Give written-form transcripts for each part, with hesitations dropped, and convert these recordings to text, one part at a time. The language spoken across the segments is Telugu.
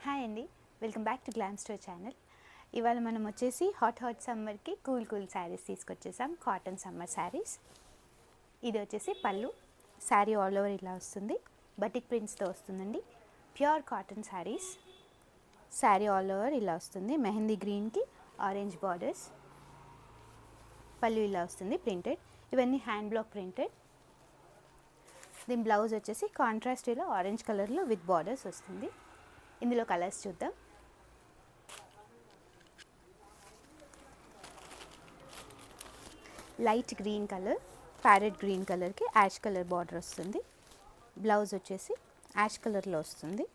హాయ్ అండి, welcome back to glam store channel. ఇవాళ మనం వచ్చేసి హాట్ సమ్మర్కి కూల్ శారీస్ తీసుకొచ్చేసాం. Cotton summer saris. ఇది వచ్చేసి పళ్ళు. శారీ ఆల్ ఓవర్ ఇలా వస్తుంది. బటిక్ ప్రింట్స్తో వస్తుందండి. Pure cotton saris. Sari all over ఇలా వస్తుంది. మెహందీ గ్రీన్కి ఆరెంజ్ బార్డర్స్. పళ్ళు ఇలా వస్తుంది ప్రింటెడ్. ఇవన్నీ హ్యాండ్ బ్లాక్ ప్రింటెడ్. దీని బ్లౌజ్ వచ్చేసి కాంట్రాస్ట్ ఇలా ఆరెంజ్ కలర్లో విత్ బార్డర్స్ వస్తుంది. ఇందులో కలర్స్ చూద్దాం. Light green colour, parrot green కలర్కి యాష్ కలర్ బార్డర్ వస్తుంది. బ్లౌజ్ వచ్చేసి యాష్ కలర్లో వస్తుంది.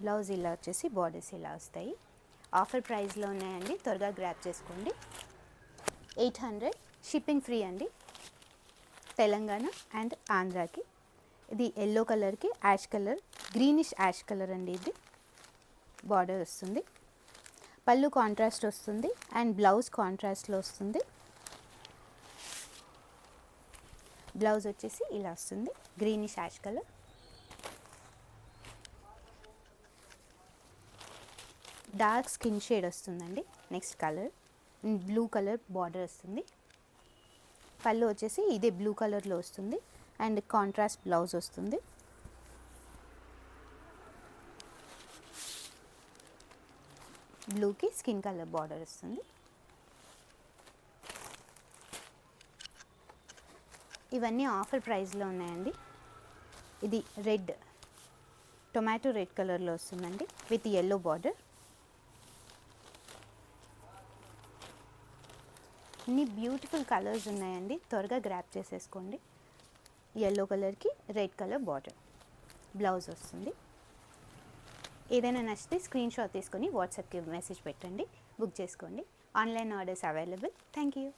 బ్లౌజ్ ఇలా వచ్చేసి బార్డర్స్ ఇలా వస్తాయి. ఆఫర్ ప్రైస్లో ఉన్నాయండి, త్వరగా గ్రాప్ చేసుకోండి. 800 షిప్పింగ్ ఫ్రీ అండి, తెలంగాణ అండ్ ఆంధ్రాకి. ఇది ఎల్లో కలర్కి ash colour, greenish ash colour అండి. ఇది బార్డర్ వస్తుంది. పళ్ళు కాంట్రాస్ట్ వస్తుంది అండ్ బ్లౌజ్ కాంట్రాస్ట్లో వస్తుంది. బ్లౌజ్ వచ్చేసి ఇలా వస్తుంది, greenish ash colour. Dark skin shade వస్తుందండి. Next colour blue colour border వస్తుంది. పళ్ళు వచ్చేసి ఇదే బ్లూ కలర్లో వస్తుంది అండ్ కాంట్రాస్ట్ బ్లౌజ్ వస్తుంది. బ్లూకి స్కిన్ కలర్ బార్డర్ వస్తుంది. ఇవన్నీ ఆఫర్ ప్రైస్లో ఉన్నాయండి. ఇది రెడ్, టొమాటో రెడ్ కలర్లో వస్తుందండి విత్ ఎల్లో బార్డర్. ఇన్ని బ్యూటిఫుల్ కలర్స్ ఉన్నాయండి, త్వరగా గ్రాప్ చేసేసుకోండి. ఎల్లో కలర్కి రెడ్ కలర్ బార్డర్. బ్లౌజ్ వస్తుంది. ఏదైనా నచ్చితే స్క్రీన్ షాట్ తీసుకొని వాట్సాప్కి మెసేజ్ పెట్టండి, బుక్ చేసుకోండి. Online orders available. Thank you.